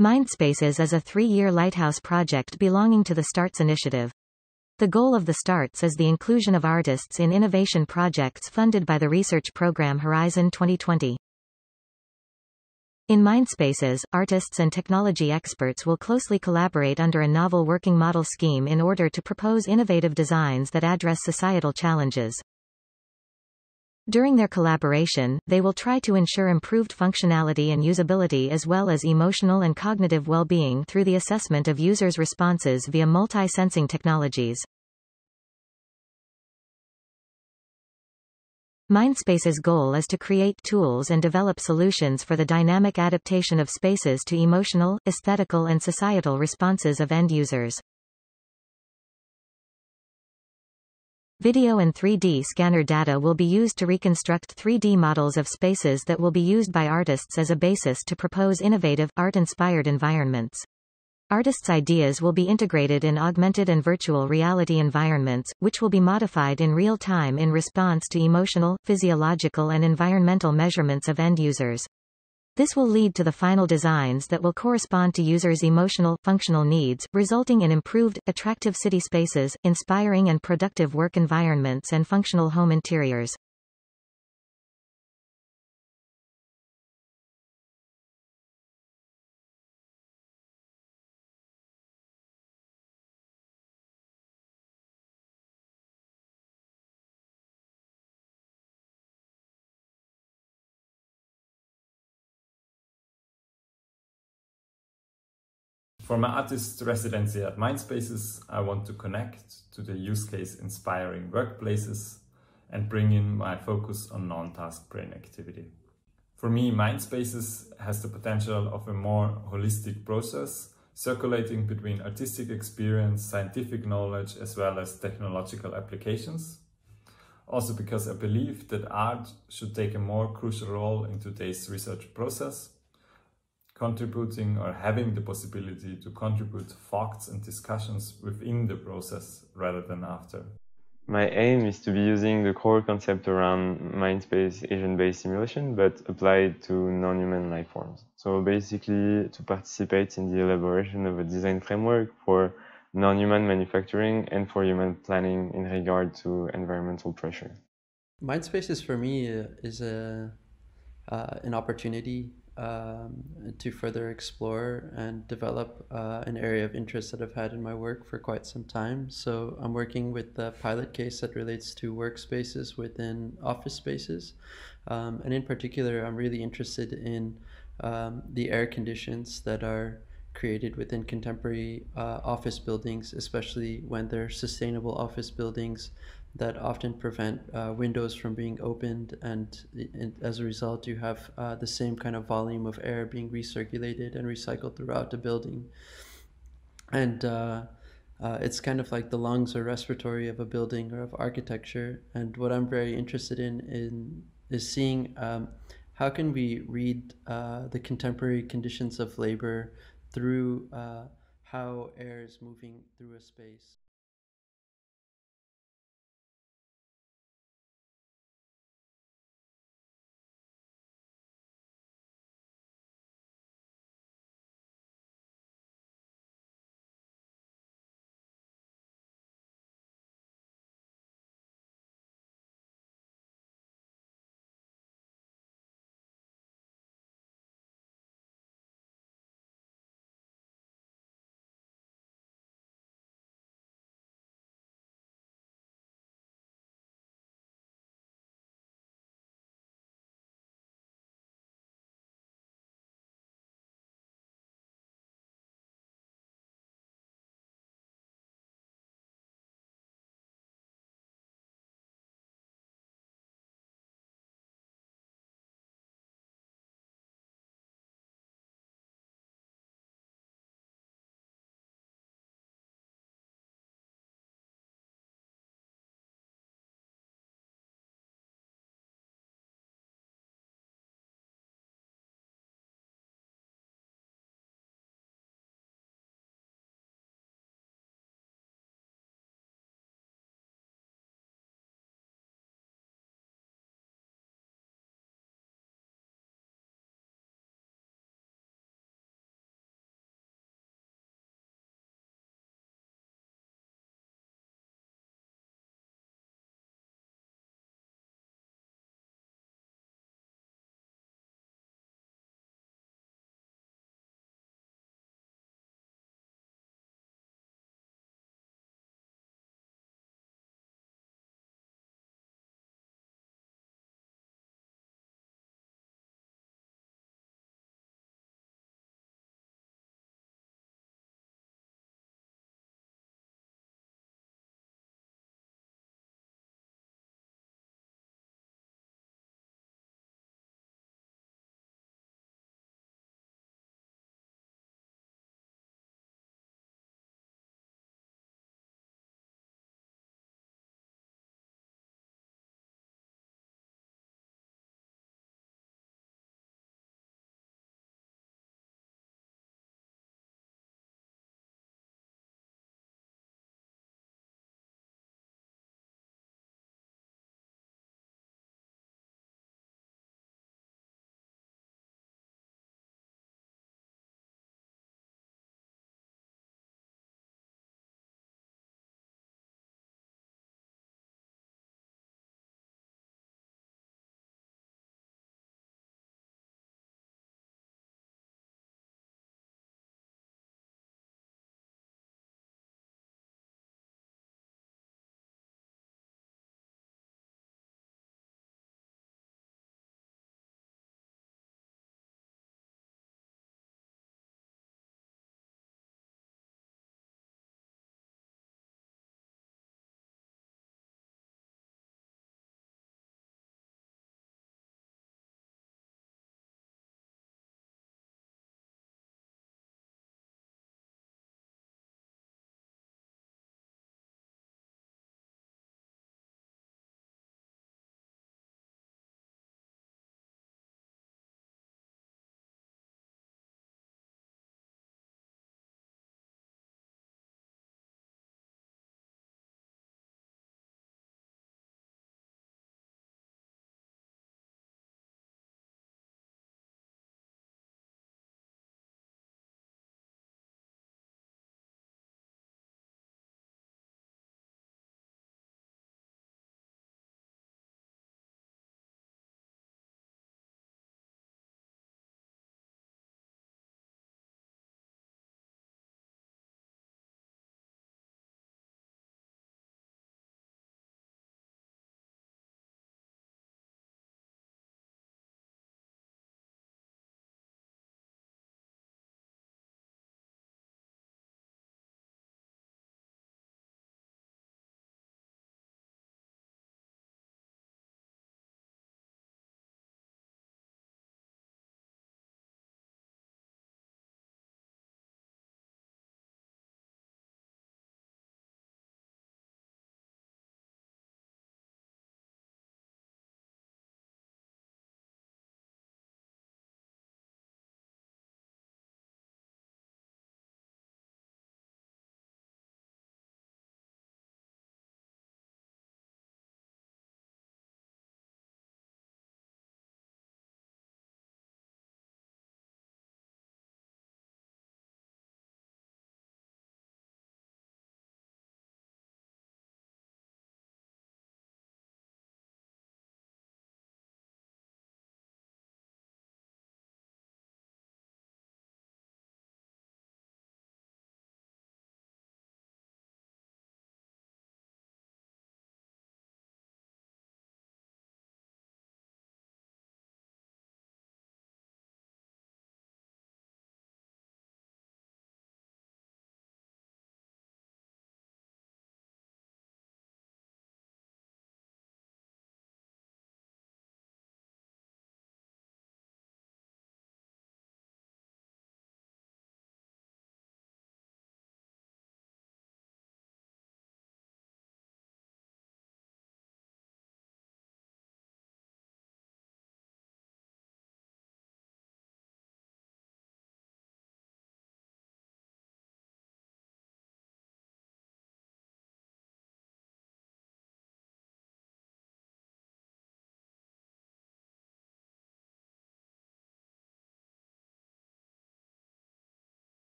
MindSpaces is a 3-year Lighthouse project belonging to the STARTS initiative. The goal of the STARTS is the inclusion of artists in innovation projects funded by the research program Horizon 2020. In MindSpaces, artists and technology experts will closely collaborate under a novel working model scheme in order to propose innovative designs that address societal challenges. During their collaboration, they will try to ensure improved functionality and usability as well as emotional and cognitive well-being through the assessment of users' responses via multi-sensing technologies. MindSpace's goal is to create tools and develop solutions for the dynamic adaptation of spaces to emotional, aesthetical and societal responses of end users. Video and 3D scanner data will be used to reconstruct 3D models of spaces that will be used by artists as a basis to propose innovative, art-inspired environments. Artists' ideas will be integrated in augmented and virtual reality environments, which will be modified in real time in response to emotional, physiological and environmental measurements of end users. This will lead to the final designs that will correspond to users' emotional, functional needs, resulting in improved, attractive city spaces, inspiring and productive work environments and functional home interiors. For my artist residency at MindSpaces, I want to connect to the use case inspiring workplaces and bring in my focus on non-task brain activity. For me, MindSpaces has the potential of a more holistic process, circulating between artistic experience, scientific knowledge, as well as technological applications. Also because I believe that art should take a more crucial role in today's research process, contributing or having the possibility to contribute facts and discussions within the process rather than after. My aim is to be using the core concept around MindSpace agent-based simulation, but applied to non-human life forms. So basically to participate in the elaboration of a design framework for non-human manufacturing and for human planning in regard to environmental pressure. MindSpaces for me is an opportunity to further explore and develop an area of interest that I've had in my work for quite some time. So I'm working with the pilot case that relates to workspaces within office spaces. And in particular, I'm really interested in the air conditions that are created within contemporary office buildings, especially when they're sustainable office buildings that often prevent windows from being opened, and as a result you have the same kind of volume of air being recirculated and recycled throughout the building. And it's kind of like the lungs or respiratory of a building or of architecture. And what I'm very interested in is seeing how can we read the contemporary conditions of labor through how air is moving through a space.